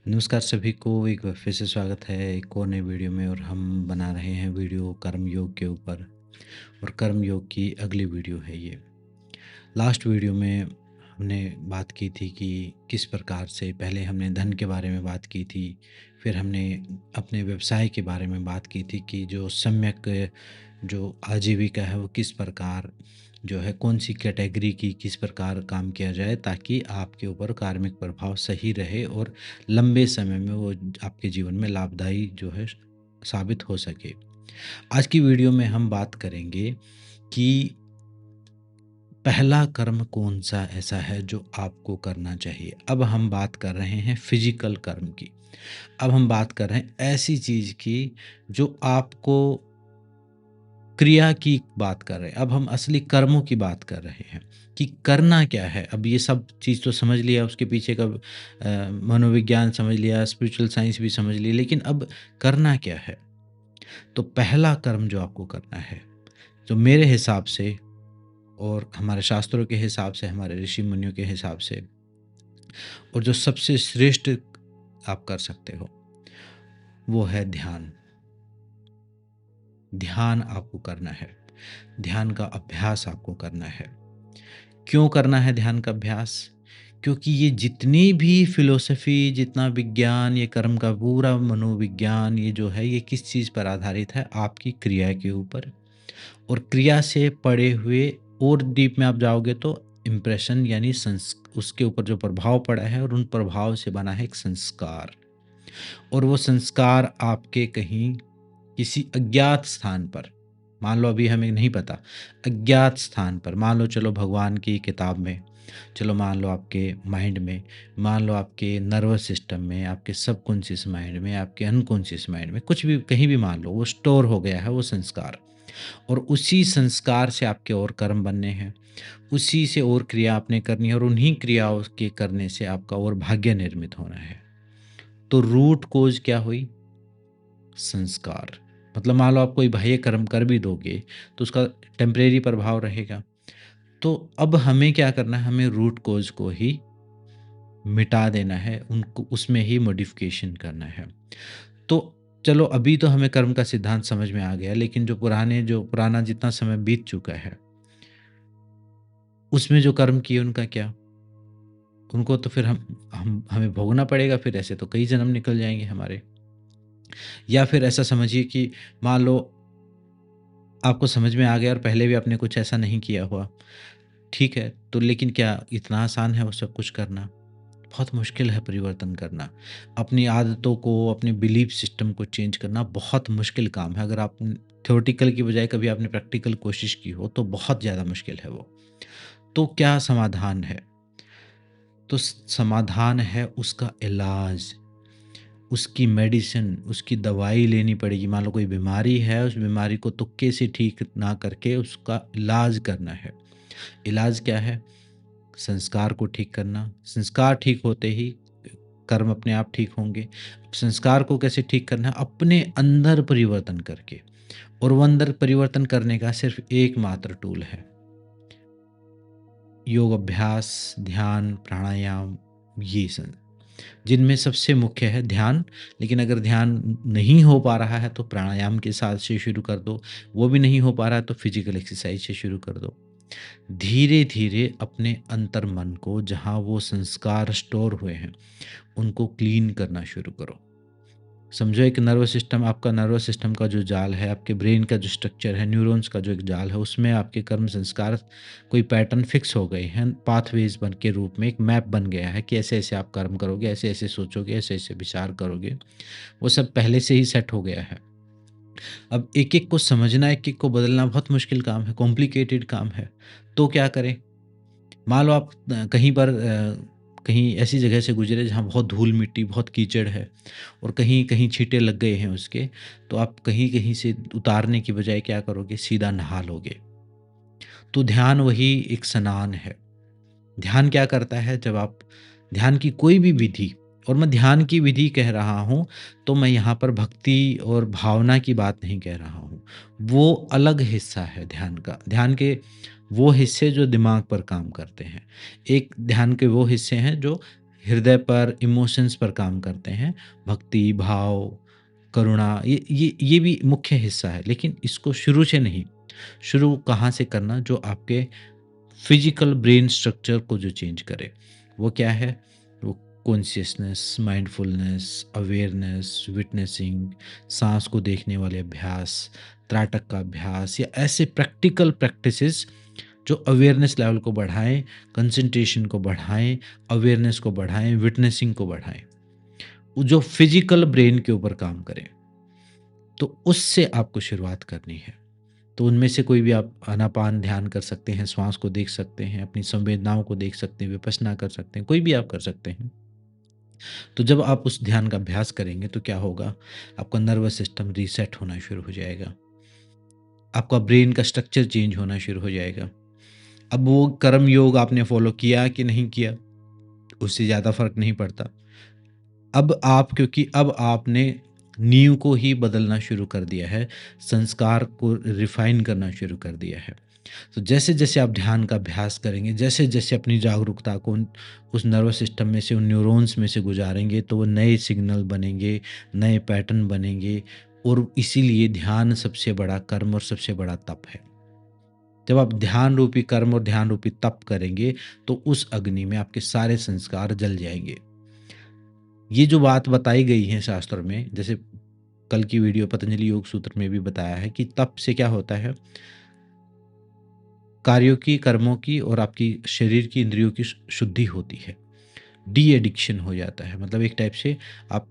नमस्कार सभी को एक बार फिर से स्वागत है एक और नई वीडियो में। और हम बना रहे हैं वीडियो कर्म योग के ऊपर। और कर्म योग की अगली वीडियो है ये। लास्ट वीडियो में हमने बात की थी कि किस प्रकार से पहले हमने धन के बारे में बात की थी। फिर हमने अपने व्यवसाय के बारे में बात की थी कि जो सम्यक जो आजीविका है वो किस प्रकार जो है कौन सी कैटेगरी की किस प्रकार काम किया जाए ताकि आपके ऊपर कार्मिक प्रभाव सही रहे और लंबे समय में वो आपके जीवन में लाभदायी जो है साबित हो सके। आज की वीडियो में हम बात करेंगे कि पहला कर्म कौन-सा ऐसा है जो आपको करना चाहिए। अब हम बात कर रहे हैं फिज़िकल कर्म की। अब हम बात कर रहे हैं ऐसी चीज़ की जो आपको क्रिया की बात कर रहे हैं। अब हम असली कर्मों की बात कर रहे हैं कि करना क्या है। अब ये सब चीज़ तो समझ लिया, उसके पीछे का मनोविज्ञान समझ लिया, स्पिरिचुअल साइंस भी समझ ली, लेकिन अब करना क्या है? तो पहला कर्म जो आपको करना है, जो मेरे हिसाब से और हमारे शास्त्रों के हिसाब से, हमारे ऋषि मुनियों के हिसाब से और जो सबसे श्रेष्ठ आप कर सकते हो, वो है ध्यान। ध्यान आपको करना है। ध्यान का अभ्यास आपको करना है। क्यों करना है ध्यान का अभ्यास? क्योंकि ये जितनी भी फ़िलॉसफ़ी, जितना विज्ञान, ये कर्म का पूरा मनोविज्ञान ये जो है, ये किस चीज़ पर आधारित है? आपकी क्रिया के ऊपर। और क्रिया से पड़े हुए और डीप में आप जाओगे तो इम्प्रेशन यानी उसके ऊपर जो प्रभाव पड़ा है और उन प्रभाव से बना है एक संस्कार। और वो संस्कार आपके कहीं किसी अज्ञात स्थान पर, मान लो अभी हमें नहीं पता, अज्ञात स्थान पर, मान लो चलो भगवान की किताब में, चलो मान लो आपके माइंड में, मान लो आपके नर्वस सिस्टम में, आपके सबकॉन्शियस माइंड में, आपके अनकॉन्शियस माइंड में, कुछ भी कहीं भी मान लो, वो स्टोर हो गया है वो संस्कार। और उसी संस्कार से आपके और कर्म बनने हैं, उसी से और क्रिया आपने करनी है और उन्हीं क्रियाओं के करने से आपका और भाग्य निर्मित होना है। तो रूट कोज़ क्या हुई? संस्कार। मतलब मान लो आप कोई बाह्य कर्म कर भी दोगे तो उसका टेम्परेरी प्रभाव रहेगा। तो अब हमें क्या करना है, हमें रूट कॉज़ को ही मिटा देना है, उनको उसमें ही मॉडिफ़िकेशन करना है। तो चलो अभी तो हमें कर्म का सिद्धांत समझ में आ गया, लेकिन जो पुराना जितना समय बीत चुका है, उसमें जो कर्म किए उनका क्या? उनको तो फिर हम हमें भोगना पड़ेगा, फिर ऐसे तो कई जन्म निकल जाएँगे हमारे। या फिर ऐसा समझिए कि मान लो आपको समझ में आ गया और पहले भी आपने कुछ ऐसा नहीं किया हुआ, ठीक है, तो लेकिन क्या इतना आसान है वो सब कुछ करना? बहुत मुश्किल है परिवर्तन करना। अपनी आदतों को, अपने बिलीफ सिस्टम को चेंज करना बहुत मुश्किल काम है। अगर आप थ्योरेटिकल की बजाय कभी आपने प्रैक्टिकल कोशिश की हो, तो बहुत ज़्यादा मुश्किल है वो। तो क्या समाधान है? तो समाधान है उसका इलाज, उसकी मेडिसिन, उसकी दवाई लेनी पड़ेगी। मान लो कोई बीमारी है, उस बीमारी को तुक्के से ठीक ना करके उसका इलाज करना है। इलाज क्या है? संस्कार को ठीक करना। संस्कार ठीक होते ही कर्म अपने आप ठीक होंगे। संस्कार को कैसे ठीक करना है? अपने अंदर परिवर्तन करके। और वो अंदर परिवर्तन करने का सिर्फ़ एकमात्र टूल है, योग अभ्यास, ध्यान, प्राणायाम, ये जिनमें सबसे मुख्य है ध्यान। लेकिन अगर ध्यान नहीं हो पा रहा है तो प्राणायाम के साथ से शुरू कर दो, वो भी नहीं हो पा रहा है तो फिजिकल एक्सरसाइज से शुरू कर दो। धीरे धीरे अपने अंतर मन को, जहाँ वो संस्कार स्टोर हुए हैं, उनको क्लीन करना शुरू करो। समझो एक नर्वस सिस्टम, आपका नर्वस सिस्टम का जो जाल है, आपके ब्रेन का जो स्ट्रक्चर है, न्यूरॉन्स का जो एक जाल है, उसमें आपके कर्म संस्कार कोई पैटर्न फिक्स हो गए हैं, पाथवेज बन के रूप में एक मैप बन गया है कि ऐसे ऐसे आप कर्म करोगे, ऐसे ऐसे सोचोगे, ऐसे ऐसे विचार करोगे। वो सब पहले से ही सेट हो गया है। अब एक एक को समझना, एक एक को बदलना बहुत मुश्किल काम है, कॉम्प्लिकेटेड काम है। तो क्या करें? मान लो आप कहीं ऐसी जगह से गुज़रे जहाँ बहुत धूल-मिट्टी, बहुत कीचड़ है और कहीं-कहीं छींटे लग गए हैं उसके, तो आप कहीं-कहीं से उतारने की बजाय क्या करोगे? सीधा नहा लोगे। तो ध्यान वही एक स्नान है। ध्यान क्या करता है? जब आप ध्यान की कोई भी विधि, और मैं ध्यान की विधि कह रहा हूँ, तो मैं यहाँ पर भक्ति और भावना की बात नहीं कह रहा हूँ। वो अलग हिस्सा है ध्यान का। ध्यान के वो हिस्से जो दिमाग पर काम करते हैं। एक ध्यान के वो हिस्से हैं जो हृदय पर, इमोशंस पर काम करते हैं। भक्ति, भाव, करुणा ये भी मुख्य हिस्सा है, लेकिन इसको शुरू से नहीं, शुरू कहाँ से करना, जो आपके फिजिकल ब्रेन स्ट्रक्चर को जो चेंज करे। वो क्या है? वो कॉन्शियसनेस, माइंडफुलनेस, अवेयरनेस, विटनेसिंग, सांस को देखने वाले अभ्यास, त्राटक का अभ्यास, या ऐसे प्रैक्टिकल प्रैक्टिसेस जो अवेयरनेस लेवल को बढ़ाएं, कंसंट्रेशन को बढ़ाएं, अवेयरनेस को बढ़ाएं, विटनेसिंग को बढ़ाएं, वो जो फिजिकल ब्रेन के ऊपर काम करें। तो उससे आपको शुरुआत करनी है। तो उनमें से कोई भी आप आनापान ध्यान कर सकते हैं, श्वास को देख सकते हैं, अपनी संवेदनाओं को देख सकते हैं, विपश्यना कर सकते हैं, कोई भी आप कर सकते हैं। तो जब आप उस ध्यान का अभ्यास करेंगे तो क्या होगा? आपका नर्वस सिस्टम रीसेट होना शुरू हो जाएगा। आपका ब्रेन का स्ट्रक्चर चेंज होना शुरू हो जाएगा। अब वो कर्म योग आपने फ़ॉलो किया कि नहीं किया, उससे ज़्यादा फ़र्क नहीं पड़ता। अब आप, क्योंकि अब आपने नींव को ही बदलना शुरू कर दिया है, संस्कार को रिफ़ाइन करना शुरू कर दिया है। तो जैसे-जैसे आप ध्यान का अभ्यास करेंगे, जैसे-जैसे अपनी जागरूकता को उस नर्वस सिस्टम में से, उन न्यूरॉन्स में से गुजारेंगे, तो वो नए सिग्नल बनेंगे, नए पैटर्न बनेंगे, और इसीलिए ध्यान सबसे बड़ा कर्म और सबसे बड़ा तप है। जब आप ध्यान रूपी कर्म और ध्यान रूपी तप करेंगे, तो उस अग्नि में आपके सारे संस्कार जल जाएँगे। ये जो बात बताई गई है शास्त्र में, जैसे कल की वीडियो पतंजलि योग सूत्र में भी बताया है कि तप से क्या होता है, कार्यों की, कर्मों की और आपकी शरीर की, इंद्रियों की शुद्धि होती है। डी एडिक्शन हो जाता है, मतलब एक टाइप से आप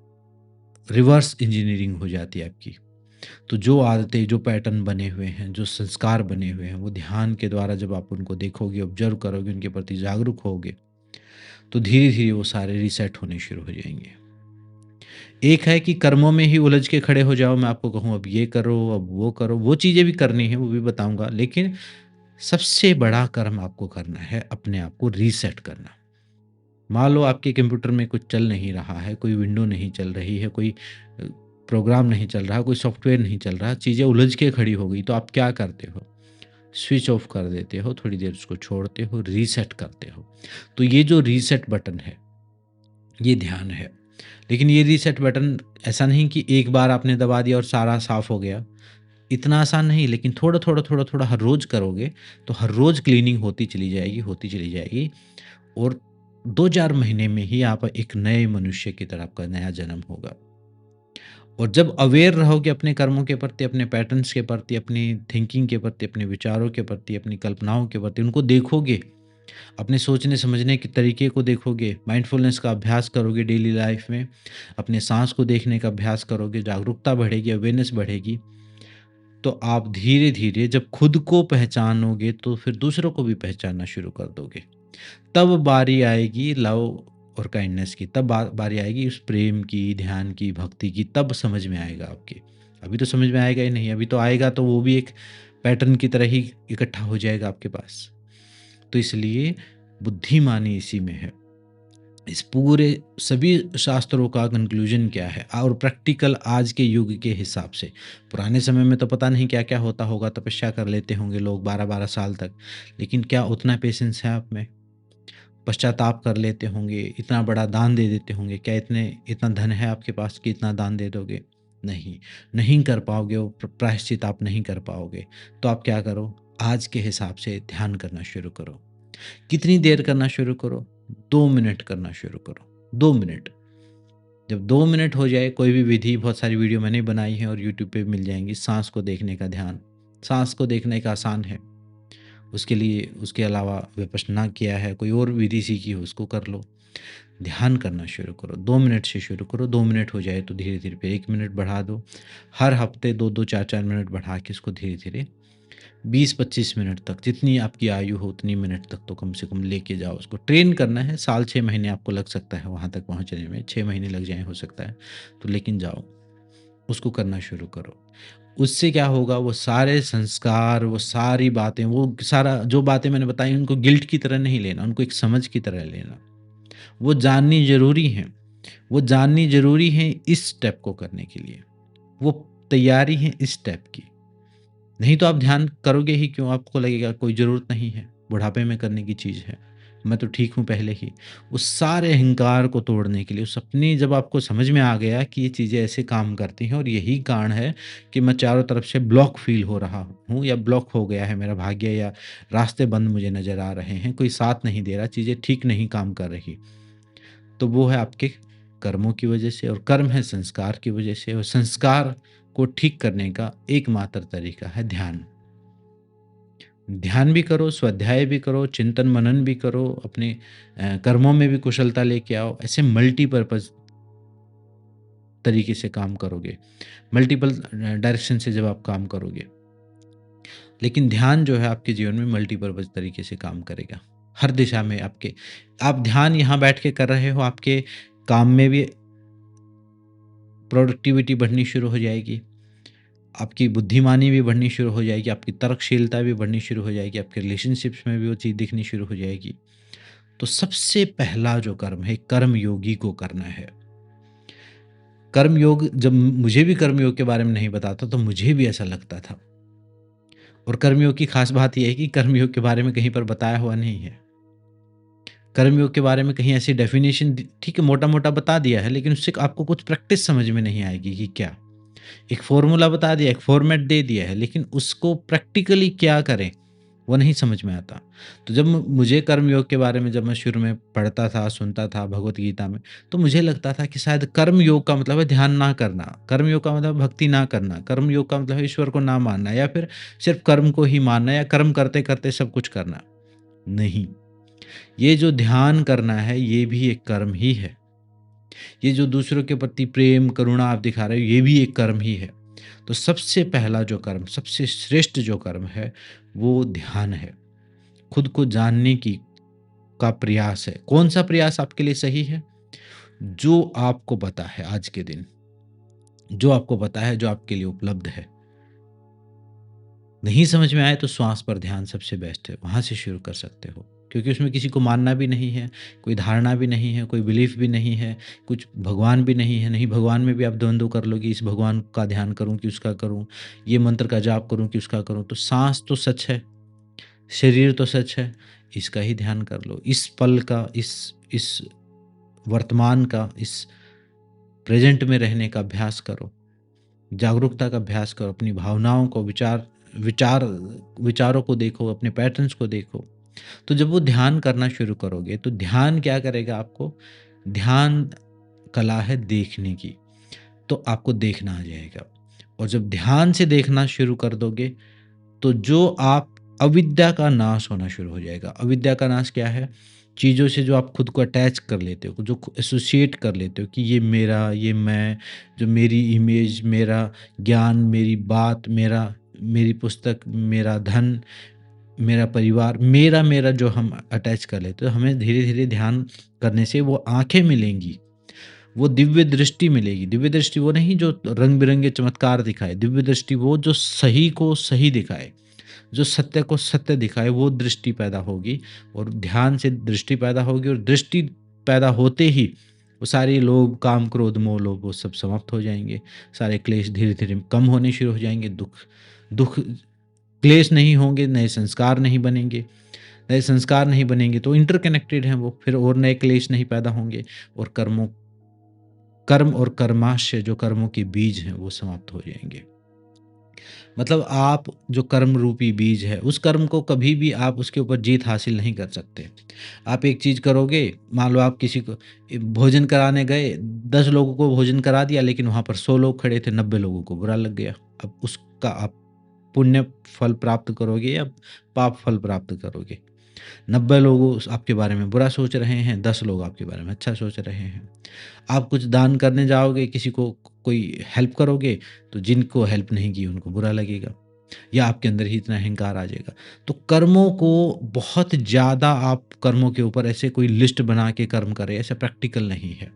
रिवर्स इंजीनियरिंग हो जाती है आपकी। तो जो आदतें, जो पैटर्न बने हुए हैं, जो संस्कार बने हुए हैं, वो ध्यान के द्वारा जब आप उनको देखोगे, ऑब्जर्व करोगे, उनके प्रति जागरूक होगे, तो धीरे-धीरे वो सारे रीसेट होने शुरू हो जाएँगे। एक है कि कर्मों में ही उलझ के खड़े हो जाओ, मैं आपको कहूँ अब ये करो, अब वो करो, वो चीज़ें भी करनी है, वो भी बताऊँगा, लेकिन सबसे बड़ा कर्म आपको करना है अपने आप को रीसेट करना। मान लो आपके कंप्यूटर में कुछ चल नहीं रहा है, कोई विंडो नहीं चल रही है, कोई प्रोग्राम नहीं चल रहा, कोई सॉफ्टवेयर नहीं चल रहा, चीज़ें उलझ के खड़ी हो गई, तो आप क्या करते हो? स्विच ऑफ कर देते हो, थोड़ी देर उसको छोड़ते हो, रीसेट करते हो। तो ये जो रीसेट बटन है, ये ध्यान है। लेकिन ये रीसेट बटन ऐसा नहीं कि एक बार आपने दबा दिया और सारा साफ हो गया। इतना आसान नहीं, लेकिन थोड़ा-थोड़ा, थोड़ा-थोड़ा हर रोज़ करोगे, तो हर रोज़ क्लीनिंग होती चली जाएगी, और 2-4 महीने में ही आप एक नए मनुष्य की तरह आपका नया जन्म होगा। और जब अवेयर रहोगे अपने कर्मों के प्रति, अपने पैटर्न्स के प्रति, अपनी थिंकिंग के प्रति, अपने विचारों के प्रति, अपनी कल्पनाओं के प्रति, उनको देखोगे, अपने सोचने समझने के तरीके को देखोगे, माइंडफुलनेस का अभ्यास करोगे डेली लाइफ में, अपने साँस को देखने का अभ्यास करोगे, जागरूकता बढ़ेगी, अवेयरनेस बढ़ेगी, तो आप धीरे-धीरे जब खुद को पहचानोगे, तो फिर दूसरों को भी पहचानना शुरू कर दोगे। तब बारी आएगी लव और काइंडनेस की, तब बारी आएगी उस प्रेम की, ध्यान की, भक्ति की, तब समझ में आएगा आपके। अभी तो समझ में आएगा ही नहीं, अभी तो आएगा तो वो भी एक पैटर्न की तरह ही इकट्ठा हो जाएगा आपके पास। तो इसलिए बुद्धिमानी इसी में है। इस पूरे सभी शास्त्रों का कंक्लूजन क्या है, और प्रैक्टिकल आज के युग के हिसाब से। पुराने समय में तो पता नहीं क्या-क्या होता होगा, तपस्या कर लेते होंगे लोग 12-12 साल तक, लेकिन क्या उतना पेशेंस है आप में? पश्चाताप कर लेते होंगे, इतना बड़ा दान दे देते होंगे, क्या इतना धन है आपके पास कि इतना दान दे दोगे? नहीं, नहीं कर पाओगे, वो प्रायश्चित आप नहीं कर पाओगे। तो आप क्या करो, आज के हिसाब से ध्यान करना शुरू करो। कितनी देर करना शुरू करो? 2 मिनट करना शुरू करो, 2 मिनट। जब 2 मिनट हो जाए, कोई भी विधि, बहुत सारी वीडियो मैंने बनाई हैं और यूट्यूब पे मिल जाएँगी, साँस को देखने का ध्यान। साँस को देखने का आसान है, उसके लिए उसके अलावा विपश्यना किया है, कोई और विधि सीखी हो उसको कर लो। ध्यान करना शुरू करो, 2 मिनट से शुरू करो, 2 मिनट हो जाए तो धीरे-धीरे फिर 1 मिनट बढ़ा दो। हर हफ्ते 2-2, 4-4 मिनट बढ़ा के इसको धीरे-धीरे 20-25 मिनट तक, जितनी आपकी आयु हो उतनी मिनट तक तो कम से कम लेके जाओ उसको। ट्रेन करना है, साल 6 महीने आपको लग सकता है वहाँ तक पहुँचने में, 6 महीने लग जाएँ हो सकता है, तो लेकिन जाओ, उसको करना शुरू करो। उससे क्या होगा, वो सारे संस्कार, वो सारी बातें, वो सारा जो बातें मैंने बताई उनको गिल्ट की तरह नहीं लेना, उनको एक समझ की तरह लेना। वो जाननी ज़रूरी है, वो जाननी ज़रूरी है इस स्टेप को करने के लिए। वो तैयारी है इस स्टेप की। नहीं तो आप ध्यान करोगे ही क्यों? आपको लगेगा कोई ज़रूरत नहीं है, बुढ़ापे में करने की चीज़ है। मैं तो ठीक हूँ पहले ही। उस सारे अहंकार को तोड़ने के लिए, उस अपनी जब आपको समझ में आ गया कि ये चीज़ें ऐसे काम करती हैं और यही कारण है कि मैं चारों तरफ से ब्लॉक फ़ील हो रहा हूँ या ब्लॉक हो गया है मेरा भाग्य, या रास्ते बंद मुझे नज़र आ रहे हैं, कोई साथ नहीं दे रहा, चीज़ें ठीक नहीं काम कर रही। तो वो है आपके कर्मों की वजह से, और कर्म है संस्कार की वजह से, और संस्कार को ठीक करने का एकमात्र तरीका है ध्यान। ध्यान भी करो, स्वाध्याय भी करो, चिंतन मनन भी करो, अपने कर्मों में भी कुशलता लेके आओ। ऐसे मल्टीपर्पज़ तरीके से काम करोगे, मल्टीपल डायरेक्शन से जब आप काम करोगे। लेकिन ध्यान जो है आपके जीवन में मल्टीपर्पज़ तरीके से काम करेगा। हर दिशा में आपके, आप ध्यान यहाँ बैठ के कर रहे हो, आपके काम में भी प्रोडक्टिविटी बढ़नी शुरू हो जाएगी, आपकी बुद्धिमानी भी बढ़नी शुरू हो जाएगी, आपकी तर्कशीलता भी बढ़नी शुरू हो जाएगी, आपके रिलेशनशिप्स में भी वो चीज़ दिखनी शुरू हो जाएगी। तो सबसे पहला जो कर्म है, कर्म योगी को करना है। कर्म योग, जब मुझे भी कर्म योग के बारे में नहीं पता था, तो मुझे भी ऐसा लगता था। और कर्मयोग की खास बात ये है कि कर्मयोग के बारे में कहीं पर बताया हुआ नहीं है। कर्मयोग के बारे में कहीं ऐसी डेफिनेशन ठीक है, मोटा-मोटा बता दिया है, लेकिन उससे आपको कुछ प्रैक्टिस समझ में नहीं आएगी कि क्या। एक फ़ॉर्मूला बता दिया, एक फ़ॉर्मेट दे दिया है, लेकिन उसको प्रैक्टिकली क्या करें, वो नहीं समझ में आता। तो जब मुझे कर्मयोग के बारे में जब मैं शुरू में पढ़ता था, सुनता था भगवत गीता में, तो मुझे लगता था कि शायद कर्मयोग का मतलब है ध्यान ना करना, कर्मयोग का मतलब भक्ति ना करना, कर्मयोग का मतलब है ईश्वर को ना मानना, या फिर सिर्फ़ कर्म को ही मानना, या कर्म करते-करते सब कुछ करना। नहीं, ये जो ध्यान करना है, ये भी एक कर्म ही है। ये जो दूसरों के प्रति प्रेम, करुणा आप दिखा रहे हो, ये भी एक कर्म ही है। तो सबसे पहला जो कर्म, सबसे श्रेष्ठ जो कर्म है, वो ध्यान है। खुद को जानने की का प्रयास है। कौन-सा प्रयास आपके लिए सही है? जो आपको पता है आज के दिन, जो आपको पता है, जो आपके लिए उपलब्ध है। नहीं समझ में आए तो श्वास पर ध्यान सबसे बेस्ट है, वहाँ से शुरू कर सकते हो। क्योंकि उसमें किसी को मानना भी नहीं है, कोई धारणा भी नहीं है, कोई बिलीफ भी नहीं है, कुछ भगवान भी नहीं है। नहीं, भगवान में भी आप द्वंद्व कर लोगे, इस भगवान का ध्यान करूँ कि उसका करूँ, ये मंत्र का जाप करूँ कि उसका करूँ। तो साँस तो सच है, शरीर तो सच है, इसका ही ध्यान कर लो। इस पल का, इस वर्तमान का, इस प्रेज़ेंट में रहने का अभ्यास करो। जागरूकता का अभ्यास करो, अपनी भावनाओं को, विचार विचारों को देखो, अपने पैटर्न्स को देखो। तो जब वो ध्यान करना शुरू करोगे, तो ध्यान क्या करेगा आपको? ध्यान कला है देखने की, तो आपको देखना आ जाएगा। और जब ध्यान से देखना शुरू कर दोगे, तो जो आप अविद्या का नाश होना शुरू हो जाएगा। अविद्या का नाश क्या है? चीज़ों से जो आप खुद को अटैच कर लेते हो, जो एसोसिएट कर लेते हो कि ये मेरा, ये मैं, जो मेरी इमेज, मेरा ज्ञान, मेरी बात, मेरी पुस्तक, मेरा धन, मेरा परिवार, मेरा जो हम अटैच कर लेते हो, हमें धीरे-धीरे ध्यान करने से वो आँखें मिलेंगी, वो दिव्य दृष्टि मिलेगी। दिव्य दृष्टि वो नहीं जो रंग-बिरंगे चमत्कार दिखाए, दिव्य दृष्टि वो जो सही को सही दिखाए। जो सत्य को सत्य दिखाए, वो दृष्टि पैदा होगी, और ध्यान से दृष्टि पैदा होगी, और दृष्टि पैदा होते ही वो सारे लोभ, काम, क्रोध, मोह, लोभ वो सब समाप्त हो जाएँगे। सारे क्लेश धीरे-धीरे कम होने शुरू हो जाएँगे। दुःख दुःख क्लेश नहीं होंगे, नए संस्कार नहीं बनेंगे। नए संस्कार नहीं बनेंगे तो इंटरकनेक्टेड हैं वो, फिर और नए क्लेश नहीं पैदा होंगे, और कर्म और कर्माशय जो कर्मों के बीज हैं, वो समाप्त हो जाएँगे। मतलब आप जो कर्म रूपी बीज है, उस कर्म को कभी भी आप उसके ऊपर जीत हासिल नहीं कर सकते। आप एक चीज़ करोगे, मान लो आप किसी को भोजन कराने गए, 10 लोगों को भोजन करा दिया, लेकिन वहाँ पर 100 लोग खड़े थे, 90 लोगों को बुरा लग गया। अब उसका आप पुण्य फल प्राप्त करोगे या पाप फल प्राप्त करोगे? 90 लोग आपके बारे में बुरा सोच रहे हैं, 10 लोग आपके बारे में अच्छा सोच रहे हैं। आप कुछ दान करने जाओगे, किसी को कोई हेल्प करोगे, तो जिनको हेल्प नहीं की उनको बुरा लगेगा, या आपके अंदर ही इतना अहंकार आ जाएगा। तो कर्मों को बहुत ज़्यादा, आप कर्मों के ऊपर ऐसे कोई लिस्ट बना के कर्म करें, ऐसा प्रैक्टिकल नहीं है।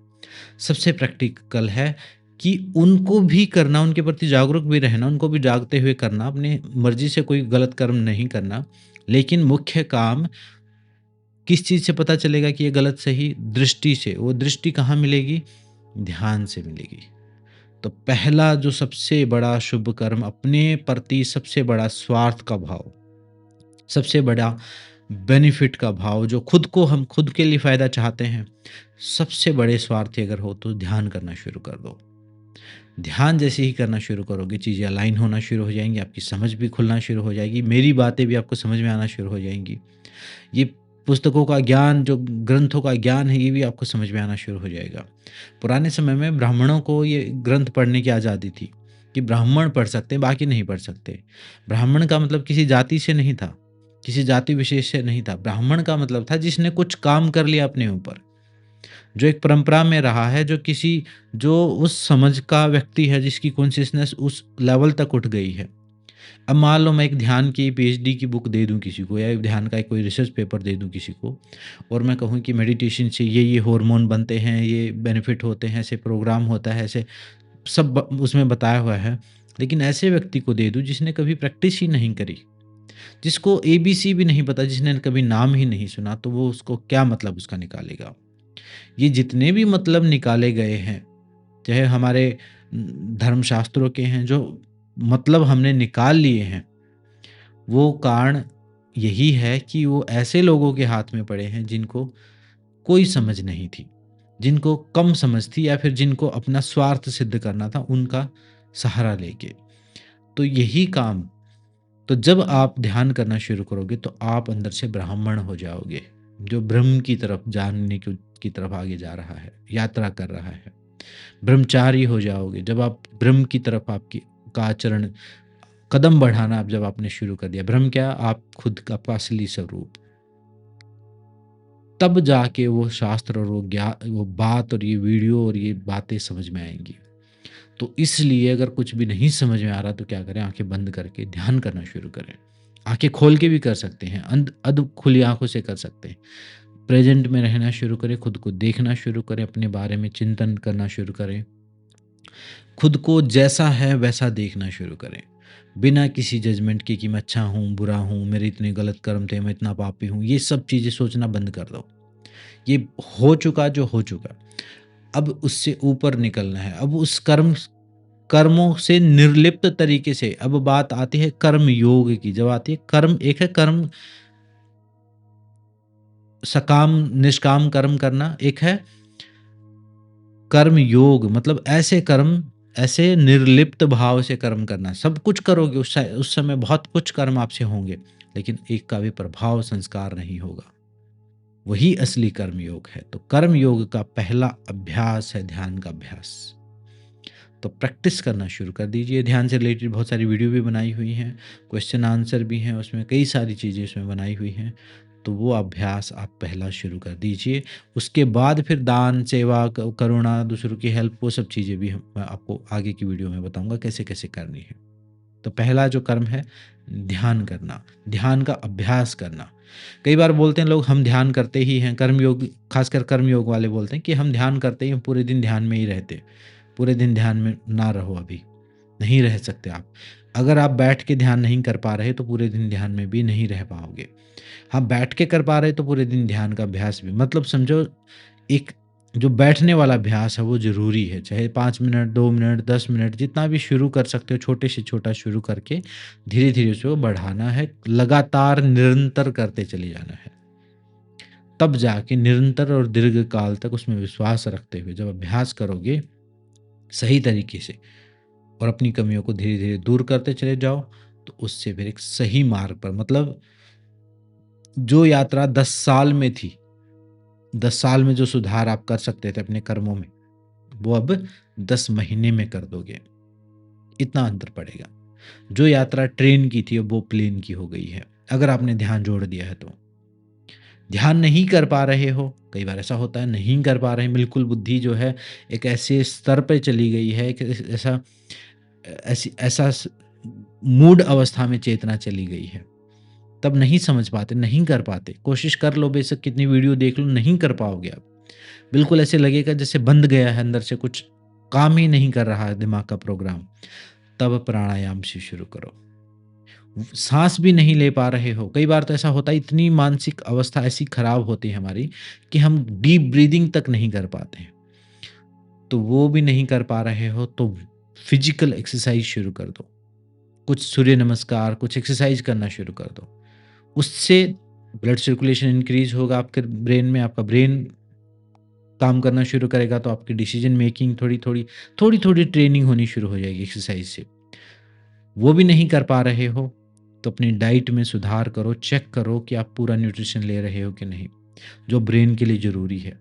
सबसे प्रैक्टिकल है कि उनको भी करना, उनके प्रति जागरूक भी रहना, उनको भी जागते हुए करना, अपनी मर्ज़ी से कोई गलत कर्म नहीं करना। लेकिन मुख्य काम किस चीज़ से पता चलेगा कि ये गलत सही? दृष्टि से। वो दृष्टि कहाँ मिलेगी? ध्यान से मिलेगी। तो पहला जो सबसे बड़ा शुभ कर्म, अपने प्रति सबसे बड़ा स्वार्थ का भाव, सबसे बड़ा बेनिफिट का भाव, जो खुद को हम खुद के लिए फ़ायदा चाहते हैं, सबसे बड़े स्वार्थी अगर हो तो ध्यान करना शुरू कर दो। ध्यान जैसे ही करना शुरू करोगे, चीज़ें अलाइन होना शुरू हो जाएँगी, आपकी समझ भी खुलना शुरू हो जाएगी, मेरी बातें भी आपको समझ में आना शुरू हो जाएँगी। ये पुस्तकों का ज्ञान, जो ग्रंथों का ज्ञान है, ये भी आपको समझ में आना शुरू हो जाएगा। पुराने समय में ब्राह्मणों को ये ग्रंथ पढ़ने की आज़ादी थी कि ब्राह्मण पढ़ सकते हैं, बाकी नहीं पढ़ सकते। ब्राह्मण का मतलब किसी जाति से नहीं था, किसी जाति विशेष से नहीं था। ब्राह्मण का मतलब था जिसने कुछ काम कर लिया अपने ऊपर, जो एक परंपरा में रहा है, जो उस समझ का व्यक्ति है, जिसकी कॉन्शियसनेस उस लेवल तक उठ गई है। अब मान लो मैं एक ध्यान की पीएचडी की बुक दे दूँ किसी को, या एक ध्यान का कोई रिसर्च पेपर दे दूँ किसी को, और मैं कहूँ कि मेडिटेशन से ये हार्मोन बनते हैं, ये बेनिफिट होते हैं, ऐसे प्रोग्राम होता है, ऐसे सब उसमें बताया हुआ है। लेकिन ऐसे व्यक्ति को दे दूँ जिसने कभी प्रैक्टिस ही नहीं करी, जिसको एबीसी भी नहीं पता, जिसने कभी नाम ही नहीं सुना, तो वो उसको क्या मतलब उसका निकालेगा। ये जितने भी मतलब निकाले गए हैं, चाहे हमारे धर्मशास्त्रों के हैं, जो मतलब हमने निकाल लिए हैं, वो कारण यही है कि वो ऐसे लोगों के हाथ में पड़े हैं जिनको कोई समझ नहीं थी, जिनको कम समझ थी, या फिर जिनको अपना स्वार्थ सिद्ध करना था, उनका सहारा लेके। तो यही काम, तो जब आप ध्यान करना शुरू करोगे तो आप अंदर से ब्राह्मण हो जाओगे, जो ब्रह्म की तरफ जानने की तरफ आगे जा रहा है, यात्रा कर रहा है। ब्रह्मचारी हो जाओगे जब आप ब्रह्म की तरफ आपकी का आचरण, कदम बढ़ाना अब जब आपने शुरू कर दिया। ब्रह्म क्या? आप खुद का आपका असली स्वरूप। तब जाके वो शास्त्र और वो बात और ये वीडियो और ये बातें समझ में आएँगी। तो इसलिए अगर कुछ भी नहीं समझ में आ रहा तो क्या करें, आँखें बंद करके ध्यान करना शुरू करें। आँखें खोल के भी कर सकते हैं, अध खुली आँखों से कर सकते हैं। प्रेज़ेंट में रहना शुरू करें, खुद को देखना शुरू करें, अपने बारे में चिंतन करना शुरू करें। खुद को जैसा है वैसा देखना शुरू करें। बिना किसी जजमेंट के कि मैं अच्छा हूँ, बुरा हूँ, मेरे इतने गलत कर्म थे, मैं इतना पापी हूँ, ये सब चीज़ें सोचना बंद कर दो। ये हो चुका जो हो चुका। अब उससे ऊपर निकलना है। अब उस कर्मों से निर्लिप्त तरीके से, अब बात आती है कर्म योग की। जब आती है कर्म, एक है कर्म सकाम निष्काम कर्म करना, एक है कर्म योग, मतलब ऐसे कर्म, ऐसे निर्लिप्त भाव से कर्म करना। सब कुछ करोगे, उस समय बहुत कुछ कर्म आपसे होंगे, लेकिन एक का भी प्रभाव संस्कार नहीं होगा। वही असली कर्म योग है। तो कर्म योग का पहला अभ्यास है ध्यान का अभ्यास। तो प्रैक्टिस करना शुरू कर दीजिए। ध्यान से रिलेटेड बहुत सारी वीडियो भी बनाई हुई हैं, क्वेश्चन आंसर भी हैं, उसमें कई सारी चीज़ें उसमें बनाई हुई हैं। तो वो अभ्यास आप पहला शुरू कर दीजिए। उसके बाद फिर दान, सेवा, करुणा, दूसरों की हेल्प, वो सब चीज़ें भी मैं आपको आगे की वीडियो में बताऊँगा कैसे-कैसे करनी है। तो पहला जो कर्म है ध्यान करना, ध्यान का अभ्यास करना। कई बार बोलते हैं लोग हम ध्यान करते ही हैं, कर्मयोग, खासकर कर्मयोग वाले बोलते हैं कि हम ध्यान करते ही हैं, पूरे दिन ध्यान में ही रहते। पूरे दिन ध्यान में ना रहो, अभी नहीं रह सकते आप। अगर आप बैठ के ध्यान नहीं कर पा रहे तो पूरे दिन ध्यान में भी नहीं रह पाओगे। हाँ, बैठ के कर पा रहे तो पूरे दिन ध्यान का अभ्यास भी, मतलब समझो, एक जो बैठने वाला अभ्यास है वो ज़रूरी है। चाहे 5 मिनट, 2 मिनट, 10 मिनट, जितना भी शुरू कर सकते हो, छोटे से छोटा शुरू करके धीरे-धीरे उसको बढ़ाना है, लगातार निरंतर करते चले जाना है। तब जाके निरंतर और दीर्घ काल तक उसमें विश्वास रखते हुए जब अभ्यास करोगे सही तरीके से, और अपनी कमियों को धीरे-धीरे दूर करते चले जाओ, तो उससे फिर एक सही मार्ग पर, मतलब जो यात्रा 10 साल में थी, 10 साल में जो सुधार आप कर सकते थे अपने कर्मों में, वो अब 10 महीने में कर दोगे। इतना अंतर पड़ेगा। जो यात्रा ट्रेन की थी अब वो प्लेन की हो गई है, अगर आपने ध्यान जोड़ दिया है तो। ध्यान नहीं कर पा रहे हो, कई बार ऐसा होता है, नहीं कर पा रहे हैं, बिल्कुल बुद्धि जो है एक ऐसे स्तर पे चली गई है, एक ऐसा ऐसा मूड अवस्था में चेतना चली गई है, तब नहीं समझ पाते, नहीं कर पाते। कोशिश कर लो, बेशक कितनी वीडियो देख लो, नहीं कर पाओगे आप। बिल्कुल ऐसे लगेगा जैसे बंद गया है अंदर से, कुछ काम ही नहीं कर रहा है दिमाग का प्रोग्राम। तब प्राणायाम से शुरू करो। साँस भी नहीं ले पा रहे हो, कई बार तो ऐसा होता है, इतनी मानसिक अवस्था ऐसी खराब होती है हमारी कि हम डीप ब्रीदिंग तक नहीं कर पाते हैं। तो वो भी नहीं कर पा रहे हो तो फिजिकल एक्सरसाइज शुरू कर दो। कुछ सूर्य नमस्कार, कुछ एक्सरसाइज करना शुरू कर दो। उससे ब्लड सर्कुलेशन इंक्रीज़ होगा आपके ब्रेन में, आपका ब्रेन काम करना शुरू करेगा, तो आपकी डिसीज़न मेकिंग थोड़ी-थोड़ी ट्रेनिंग होनी शुरू हो जाएगी एक्सरसाइज़ से। वो भी नहीं कर पा रहे हो, तो अपनी डाइट में सुधार करो, चेक करो कि आप पूरा न्यूट्रिशन ले रहे हो कि नहीं, जो ब्रेन के लिए ज़रूरी है।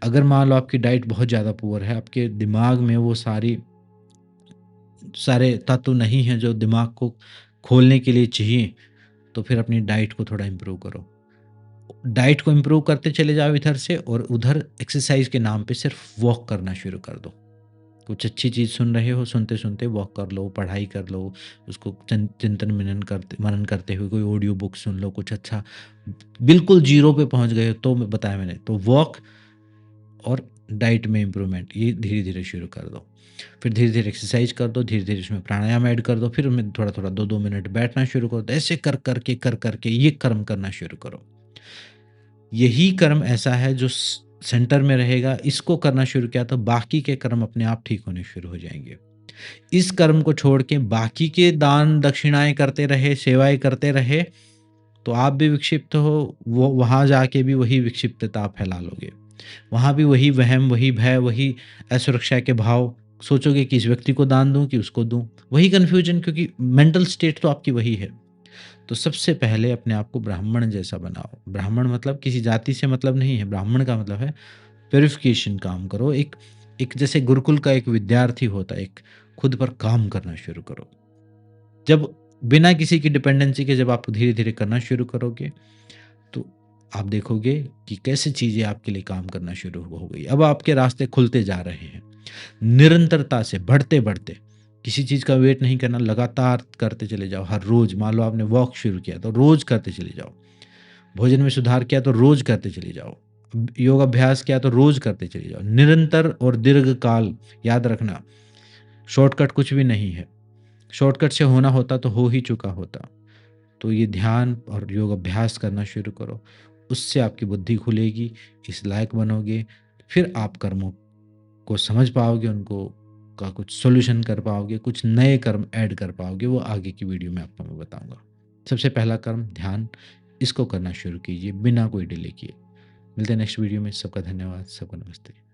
अगर मान लो आपकी डाइट बहुत ज़्यादा पुअर है, आपके दिमाग में वो सारे तत्व नहीं हैं जो दिमाग को खोलने के लिए चाहिए, तो फिर अपनी डाइट को थोड़ा इम्प्रूव करो। डाइट को इम्प्रूव करते चले जाओ इधर से, और उधर एक्सरसाइज़ के नाम पे सिर्फ वॉक करना शुरू कर दो। कुछ अच्छी चीज़ सुन रहे हो, सुनते-सुनते वॉक कर लो, पढ़ाई कर लो, उसको चिंतन मनन करते हुए कोई ऑडियो बुक सुन लो, कुछ अच्छा। बिल्कुल ज़ीरो पे पहुँच गए हो तो बताया मैंने, तो वॉक और डाइट में इम्प्रूवमेंट ये धीरे-धीरे शुरू कर दो। फिर धीरे-धीरे एक्सरसाइज़ कर दो, धीरे-धीरे उसमें प्राणायाम ऐड कर दो, फिर उनमें थोड़ा-थोड़ा 2-2 मिनट बैठना शुरू कर दो। ऐसे कर कर के ये कर्म करना शुरू करो। यही कर्म ऐसा है जो सेंटर में रहेगा, इसको करना शुरू किया तो बाकी के कर्म अपने आप ठीक होने शुरू हो जाएँगे। इस कर्म को छोड़ के बाकी के दान दक्षिणाएँ करते रहे, सेवाएँ करते रहे, तो आप भी विक्षिप्त हो, वो वहाँ जाके भी वही विक्षिप्तता आप फैला लोगे। वहाँ भी वही वहम, वही भय, वही असुरक्षा के भाव, सोचोगे कि इस व्यक्ति को दान दूँ कि उसको दूँ? वही कन्फ्यूज़न, क्योंकि मेंटल स्टेट तो आपकी वही है। तो सबसे पहले अपने आप को ब्राह्मण जैसा बनाओ। ब्राह्मण मतलब किसी जाति से मतलब नहीं है, ब्राह्मण का मतलब है प्यूरिफ़िकेशन काम करो। एक एक जैसे गुरुकुल का एक विद्यार्थी होता है, एक खुद पर काम करना शुरू करो। जब बिना किसी की डिपेंडेंसी के जब आप धीरे-धीरे करना शुरू करोगे, तो आप देखोगे कि कैसे चीज़ें आपके लिए काम करना शुरू हो गई। अब आपके रास्ते खुलते जा रहे हैं। निरंतरता से बढ़ते-बढ़ते, किसी चीज़ का वेट नहीं करना, लगातार करते चले जाओ हर रोज़। मान लो आपने वॉक शुरू किया तो रोज़ करते चले जाओ। भोजन में सुधार किया तो रोज़ करते चले जाओ। योग अभ्यास किया तो रोज़ करते चले जाओ। निरंतर और दीर्घकाल, याद रखना, शॉर्टकट कुछ भी नहीं है। शॉर्टकट से होना होता तो हो ही चुका होता। तो ये ध्यान और योग अभ्यास करना शुरू करो। उससे आपकी बुद्धि खुलेगी, इस लायक बनोगे, फिर आप कर्मों को समझ पाओगे, उनको का कुछ सॉल्यूशन कर पाओगे, कुछ नए कर्म ऐड कर पाओगे, वो आगे की वीडियो में आपको मैं बताऊँगा। सबसे पहला कर्म ध्यान, इसको करना शुरू कीजिए बिना कोई डिले किए। मिलते हैं नेक्स्ट वीडियो में, सबका धन्यवाद, सबको नमस्ते।